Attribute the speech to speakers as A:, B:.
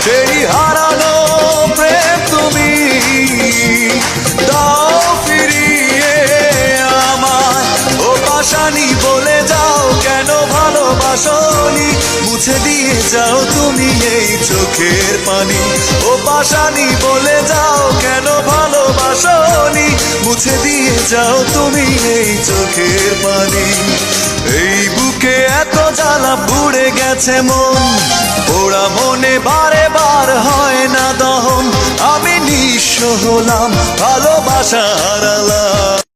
A: সেই হারানো প্রেম তুমি দাও ফিরিয়ে আমায়। ও পাশানি বলে যাও কেন ভালোবাসনি, মুছে দিয়ে যাও তুমি এই চোখের পানি। ও পাশানি বলে যাও কেন ভালোবাসনি, মুছে দিয়ে যাও তুমি এই চোখের পানি। এই বুকে এত জ্বালা পুড়ে গেছে মন, পোড়া মনে বারে বার হয় না দহন। আমি নিঃস্ব হলাম, ভালোবাসা হারালাম।